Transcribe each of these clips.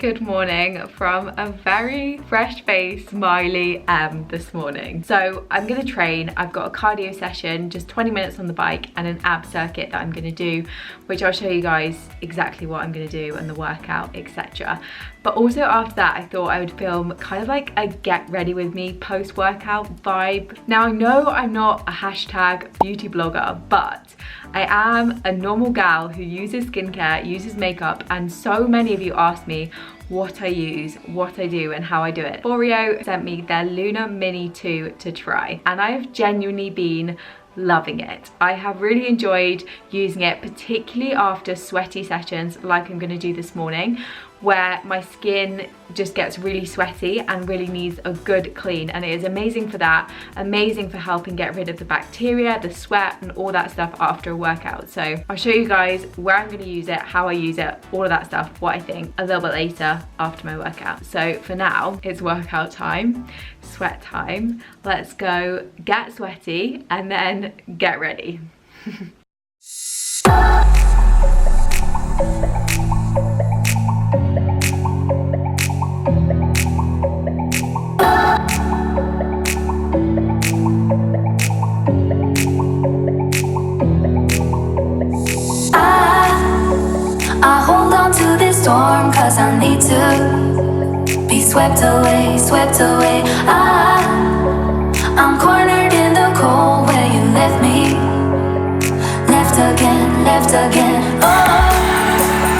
good morning from a very fresh-faced, smiley this morning. So I'm gonna train. I've got a cardio session, just 20 minutes on the bike, and an ab circuit that I'm gonna do, which I'll show you guys exactly what I'm gonna do and the workout, etc. But also after that, I thought I would film kind of like a get ready with me post-workout vibe. Now I know I'm not a hashtag beauty blogger, but I am a normal gal who uses skincare, uses makeup, and so many of you ask me what I use, what I do, and how I do it. Foreo sent me their Lunar Mini 2 to try, and I've genuinely been loving it. I have really enjoyed using it, particularly after sweaty sessions like I'm gonna do this morning, where my skin just gets really sweaty and really needs a good clean, and it is amazing for that, amazing for helping get rid of the bacteria, the sweat, and all that stuff after a workout. So I'll show you guys where I'm going to use it, how I use it, all of that stuff, what I think, a little bit later after my workout. So for now, it's workout time, sweat time. Let's go get sweaty and then get ready. Storm, cause I need to be swept away, swept away. I'm cornered in the cold where you left me, left again, left again. Oh,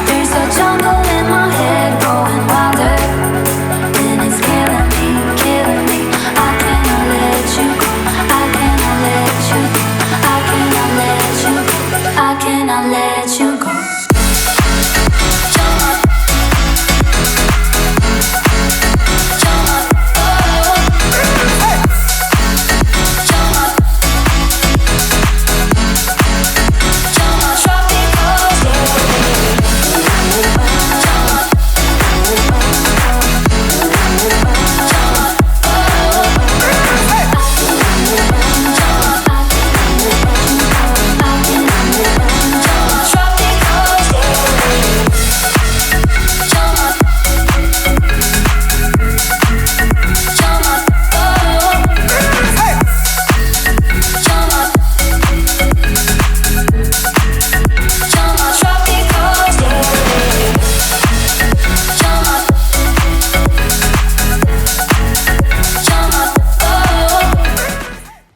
there's a jungle in my head growing wilder, and it's killing me, killing me. I cannot let you go, I cannot let you go, I cannot let you go, I cannot let you go.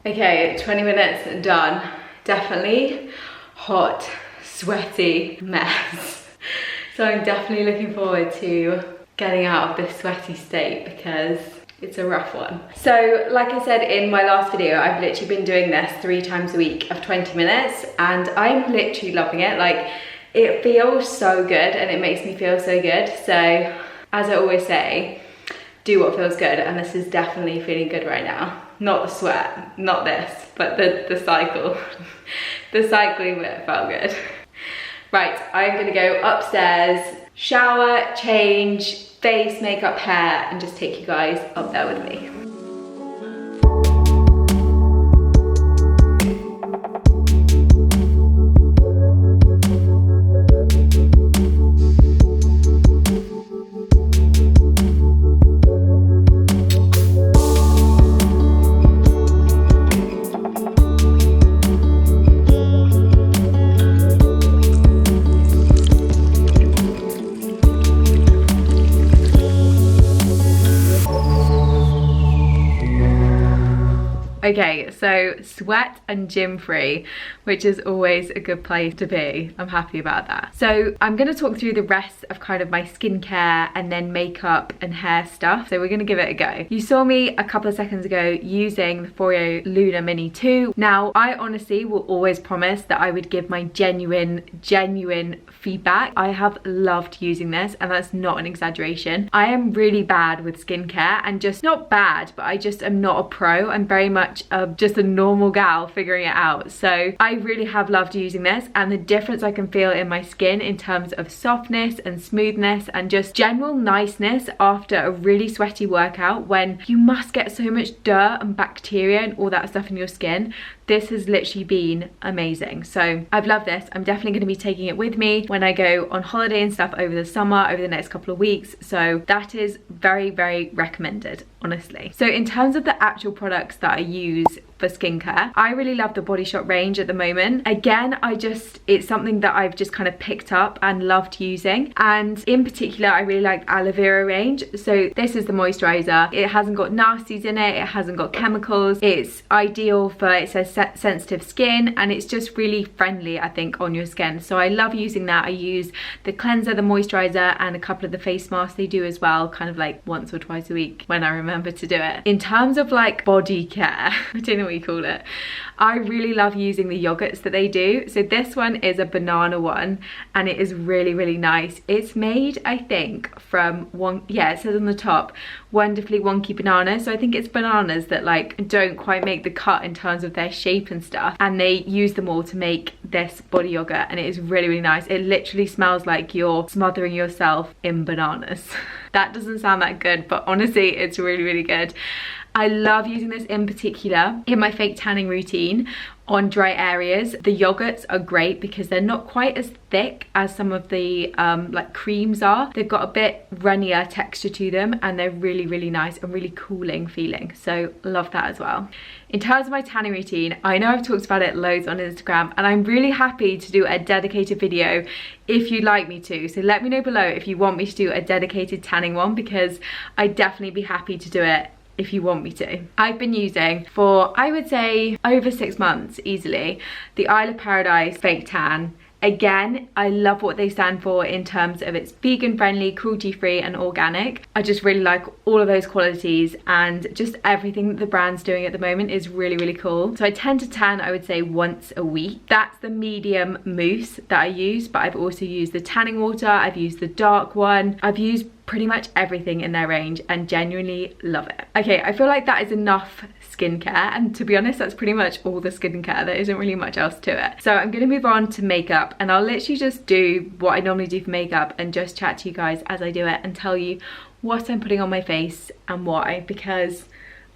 Okay, 20 minutes done. Definitely hot, sweaty mess. So I'm definitely looking forward to getting out of this sweaty state because it's a rough one. So like I said in my last video, I've literally been doing this 3 times a week of 20 minutes and I'm literally loving it. Like, it feels so good and it makes me feel so good. So as I always say, do what feels good, and this is definitely feeling good right now. Not the sweat, not this, but the cycle. The cycling bit felt good. Right, I'm gonna go upstairs, shower, change, face, makeup, hair, and just take you guys up there with me. Okay, so sweat and gym free, which is always a good place to be. I'm happy about that. So I'm gonna talk through the rest of kind of my skincare and then makeup and hair stuff. So we're gonna give it a go. You saw me a couple of seconds ago using the Foreo Lunar Mini 2. Now, I honestly will always promise that I would give my genuine feedback. I have loved using this, and that's not an exaggeration. I am really bad with skincare, and just not bad, but I just am not a pro. I'm very much just a normal gal figuring it out. So I really have loved using this, and the difference I can feel in my skin in terms of softness and smoothness and just general niceness after a really sweaty workout, when you must get so much dirt and bacteria and all that stuff in your skin. this has literally been amazing. So I've loved this. I'm definitely going to be taking it with me when I go on holiday and stuff over the summer, over the next couple of weeks. So that is very, very recommended, honestly. So in terms of the actual products that I use for skincare, I really love the Body Shop range at the moment. Again, it's something that I've just kind of picked up and loved using, and in particular I really like aloe vera range. So this is the moisturizer. It hasn't got nasties in it, it hasn't got chemicals, it's ideal for, it says sensitive skin, and it's just really friendly, I think, on your skin. So I love using that. I use the cleanser, the moisturizer, and a couple of the face masks they do as well, kind of like once or twice a week when I remember to do it. In terms of like body care, I don't know what you call it, I really love using the yogurts that they do. So this one is a banana one, and it is really, really nice. It's made, I think, from one, yeah, it says on the top, wonderfully wonky bananas. So I think it's bananas that like don't quite make the cut in terms of their shape and stuff, and they use them all to make this body yogurt, and it is really, really nice. It literally smells like you're smothering yourself in bananas. That doesn't sound that good, but honestly it's really, really good. I love using this in particular in my fake tanning routine on dry areas. The yogurts are great because they're not quite as thick as some of the like creams are. They've got a bit runnier texture to them, and they're really, really nice and really cooling feeling. So love that as well. In terms of my tanning routine, I know I've talked about it loads on Instagram, and I'm really happy to do a dedicated video if you'd like me to. So let me know below if you want me to do a dedicated tanning one, because I'd definitely be happy to do it if you want me to. I've been using for, I would say, over 6 months easily, the Isle of Paradise Fake Tan. Again, I love what they stand for in terms of it's vegan friendly, cruelty free and organic. I just really like all of those qualities, and just everything that the brand's doing at the moment is really, really cool. So I tend to tan, I would say, once a week. That's the medium mousse that I use, but I've also used the tanning water, I've used the dark one, I've used pretty much everything in their range and genuinely love it. Okay, I feel like that is enough skincare, and to be honest, that's pretty much all the skincare. There isn't really much else to it. So I'm gonna move on to makeup, and I'll literally just do what I normally do for makeup and just chat to you guys as I do it and tell you what I'm putting on my face and why, because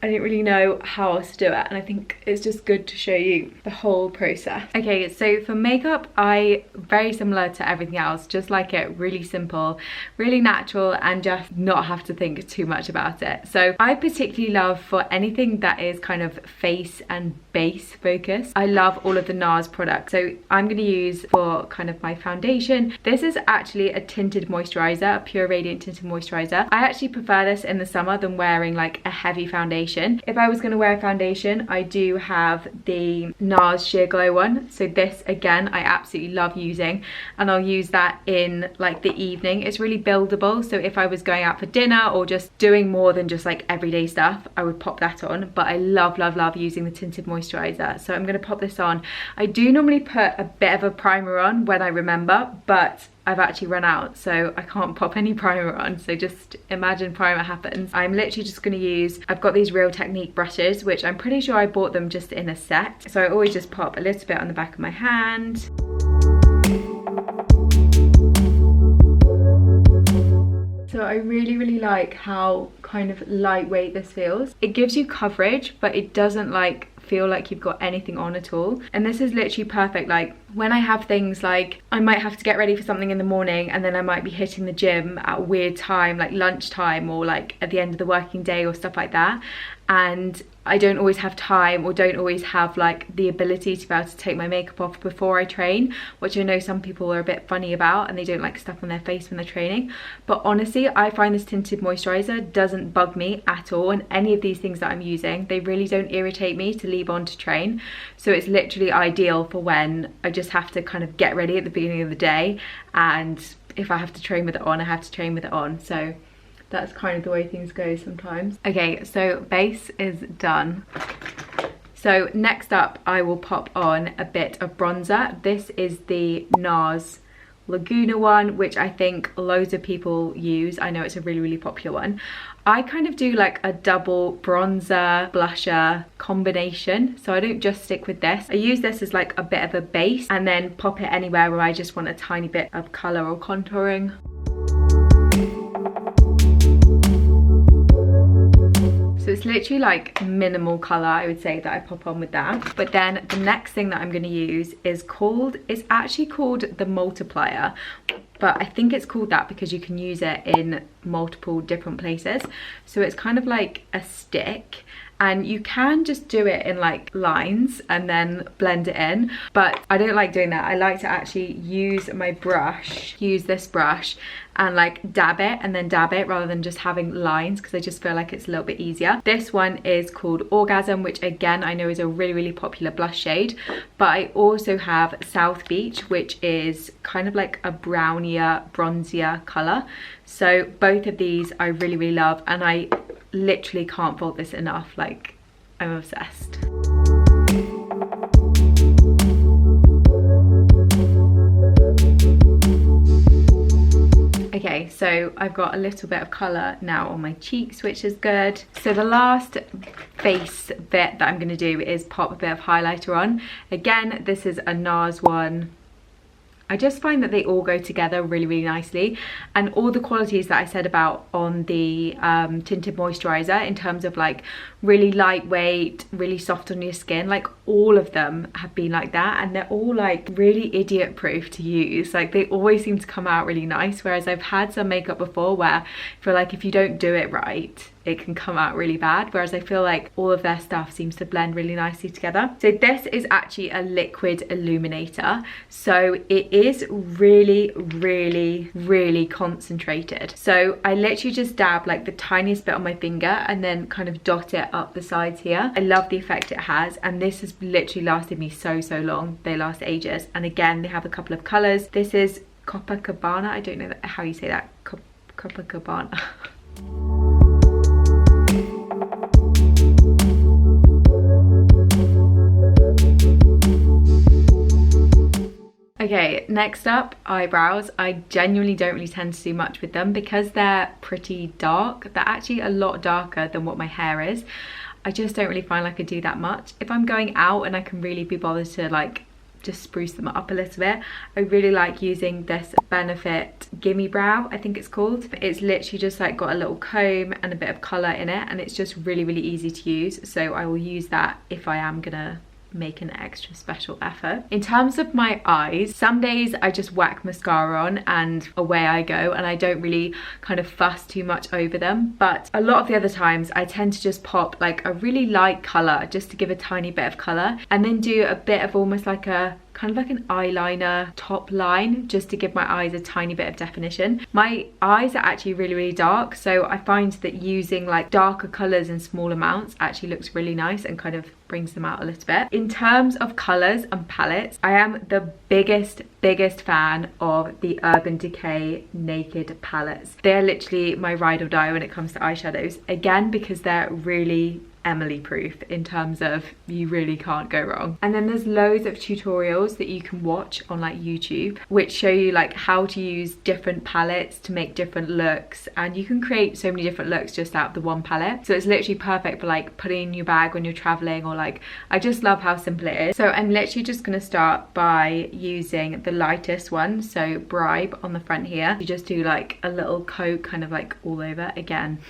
I didn't really know how else to do it, and I think it's just good to show you the whole process. Okay, so for makeup, very similar to everything else, just like it, really simple, really natural, and just not have to think too much about it. So I particularly love, for anything that is kind of face and base focus, I love all of the NARS products. So I'm going to use for kind of my foundation, this is actually a tinted moisturizer, a pure radiant tinted moisturizer. I actually prefer this in the summer than wearing like a heavy foundation. If I was going to wear a foundation, I do have the NARS Sheer Glow one. So this, again, I absolutely love using, and I'll use that in like the evening. It's really buildable, so if I was going out for dinner or just doing more than just like everyday stuff, I would pop that on. But I love, love, love using the tinted moisturizer. So I'm going to pop this on. I do normally put a bit of a primer on when I remember, but I've actually run out, so I can't pop any primer on, so just imagine primer happens. I'm literally just going to use, I've got these Real Technique brushes, which I'm pretty sure I bought them just in a set, so I always just pop a little bit on the back of my hand. So I really, really like how kind of lightweight this feels. It gives you coverage, but it doesn't like feel like you've got anything on at all. And this is literally perfect, like when I have things like I might have to get ready for something in the morning, and then I might be hitting the gym at a weird time, like lunchtime or like at the end of the working day or stuff like that, and I don't always have time or don't always have like the ability to be able to take my makeup off before I train, which I know some people are a bit funny about and they don't like stuff on their face when they're training. But honestly, I find this tinted moisturizer doesn't bug me at all, and any of these things that I'm using, they really don't irritate me to leave on to train. So it's literally ideal for when I just have to kind of get ready at the beginning of the day, and if I have to train with it on, I have to train with it on. So that's kind of the way things go sometimes. Okay, so base is done. So next up, I will pop on a bit of bronzer. This is the NARS Laguna one, which I think loads of people use. I know it's a really, really popular one. I kind of do like a double bronzer blusher combination, so I don't just stick with this. I use this as like a bit of a base and then pop it anywhere where I just want a tiny bit of colour or contouring. So it's literally like minimal color, I would say, that I pop on with that. But then the next thing that I'm going to use is actually called the multiplier, but I think it's called that because you can use it in multiple different places. So it's kind of like a stick, and you can just do it in like lines and then blend it in, but I don't like doing that. I like to actually use this brush and like dab it and then dab it, rather than just having lines, because I just feel like it's a little bit easier. This one is called Orgasm, which again I know is a really popular blush shade, but I also have South Beach, which is kind of like a brownier, bronzier color. So both of these I really love, and I literally can't fault this enough. Like, I'm obsessed. Okay, so I've got a little bit of colour now on my cheeks, which is good. So the last face bit that I'm going to do is pop a bit of highlighter on. Again, this is a NARS one. I just find that they all go together really nicely, and all the qualities that I said about on the tinted moisturizer, in terms of like really lightweight, really soft on your skin, like all of them have been like that, and they're all like really idiot proof to use. Like, they always seem to come out really nice, whereas I've had some makeup before where I feel like if you don't do it right, it can come out really bad, whereas I feel like all of their stuff seems to blend really nicely together. So this is actually a liquid illuminator, so it is really concentrated. So I literally just dab like the tiniest bit on my finger and then kind of dot it up the sides here. I love the effect it has, and this has literally lasted me so long. They last ages. And again, they have a couple of colors. This is Copacabana. I don't know how you say that. Copacabana. Okay, next up, eyebrows. I genuinely don't really tend to do much with them because they're pretty dark. They're actually a lot darker than what my hair is. I just don't really find like I do that much. If I'm going out and I can really be bothered to like just spruce them up a little bit, I really like using this Benefit Gimme Brow, I think it's called. It's literally just like got a little comb and a bit of colour in it, and it's just really easy to use. So I will use that if I am gonna make an extra special effort. In terms of my eyes, some days I just whack mascara on and away I go, and I don't really kind of fuss too much over them. But a lot of the other times I tend to just pop like a really light colour just to give a tiny bit of colour, and then do a bit of almost like a kind of like an eyeliner top line just to give my eyes a tiny bit of definition. My eyes are actually really dark, so I find that using like darker colours in small amounts actually looks really nice and kind of brings them out a little bit. In terms of colours and palettes, I am the biggest fan of the Urban Decay Naked palettes. They're literally my ride or die when it comes to eyeshadows, again because they're really Emily proof in terms of you really can't go wrong. And then there's loads of tutorials that you can watch on like YouTube which show you like how to use different palettes to make different looks, and you can create so many different looks just out of the one palette. So it's literally perfect for like putting in your bag when you're traveling, or like, I just love how simple it is. So I'm literally just gonna start by using the lightest one, so Bribe on the front here. You just do like a little coat kind of like all over. Again,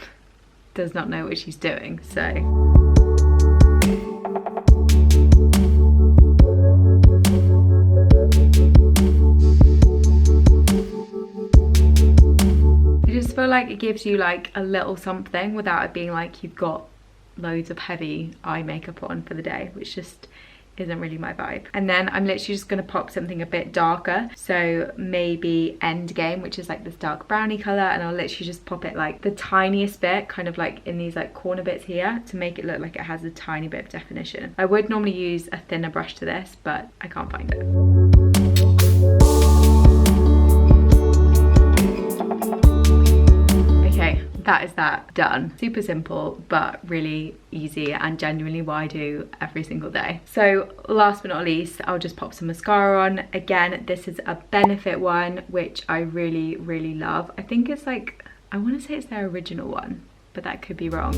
does not know what she's doing, so I just feel like it gives you like a little something without it being like you've got loads of heavy eye makeup on for the day, which just isn't really my vibe. And then I'm literally just gonna pop something a bit darker, so maybe Endgame, which is like this dark brownie color, and I'll literally just pop it like the tiniest bit, kind of like in these like corner bits here, to make it look like it has a tiny bit of definition. I would normally use a thinner brush to this, but I can't find it. That is that done. Super simple, but really easy, and genuinely what I do every single day. So last but not least, I'll just pop some mascara on. Again, this is a Benefit one, which I really love. I think it's like, I want to say it's their original one, but that could be wrong.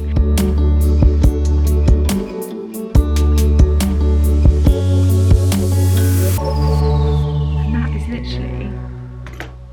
And that is literally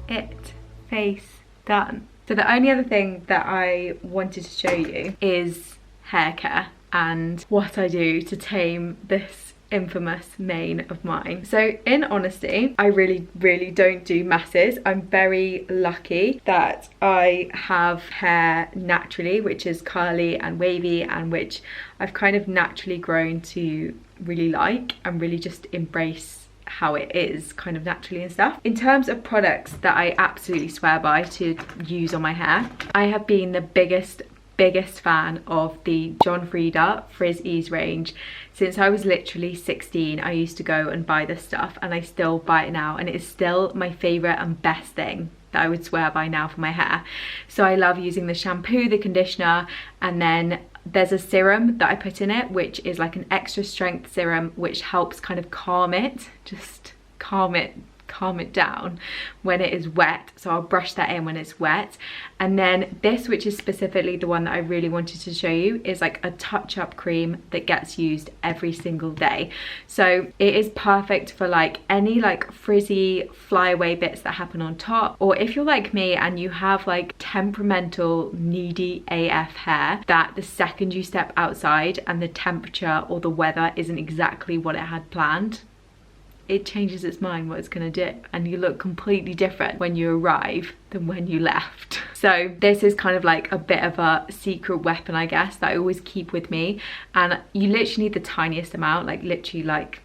it. Face done. So the only other thing that I wanted to show you is hair care and what I do to tame this infamous mane of mine. So in honesty, I really don't do masses. I'm very lucky that I have hair naturally, which is curly and wavy, and which I've kind of naturally grown to really like and really just embrace how it is kind of naturally and stuff. In terms of products that I absolutely swear by to use on my hair, I have been the biggest fan of the John Frieda Frizz Ease range. Since I was literally 16, I used to go and buy this stuff, and I still buy it now, and it is still my favorite and best thing that I would swear by now for my hair. So I love using the shampoo, the conditioner, and then there's a serum that I put in it, which is like an extra strength serum, which helps kind of calm it, just calm it down when it is wet. So I'll brush that in when it's wet. And then this, which is specifically the one that I really wanted to show you, is like a touch-up cream that gets used every single day. So it is perfect for like any like frizzy flyaway bits that happen on top, or if you're like me and you have like temperamental needy AF hair that the second you step outside and the temperature or the weather isn't exactly what it had planned, it changes its mind what it's gonna do, and you look completely different when you arrive than when you left. So this is kind of like a bit of a secret weapon, I guess, that I always keep with me, and you literally need the tiniest amount, like literally like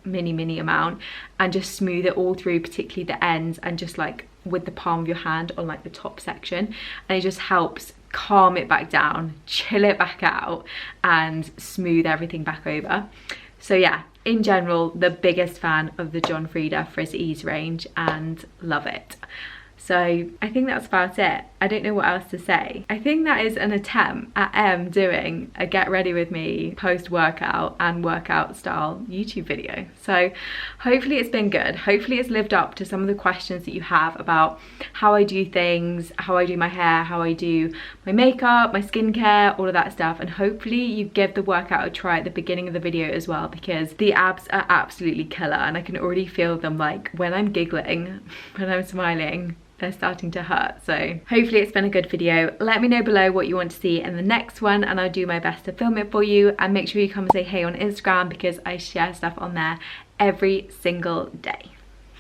mini amount, and just smooth it all through, particularly the ends, and just like with the palm of your hand on like the top section, and it just helps calm it back down, chill it back out, and smooth everything back over. So yeah, in general, the biggest fan of the John Frieda Frizz Ease range and love it. So I think that's about it. I don't know what else to say. I think that is an attempt at doing a get ready with me post-workout and workout style YouTube video. So hopefully it's been good. Hopefully it's lived up to some of the questions that you have about how I do things, how I do my hair, how I do my makeup, my skincare, all of that stuff. And hopefully you give the workout a try at the beginning of the video as well, because the abs are absolutely killer, and I can already feel them like when I'm giggling, when I'm smiling, they're starting to hurt. So hopefully it's been a good video. Let me know below what you want to see in the next one, and I'll do my best to film it for you. And make sure you come and say hey on Instagram, because I share stuff on there every single day.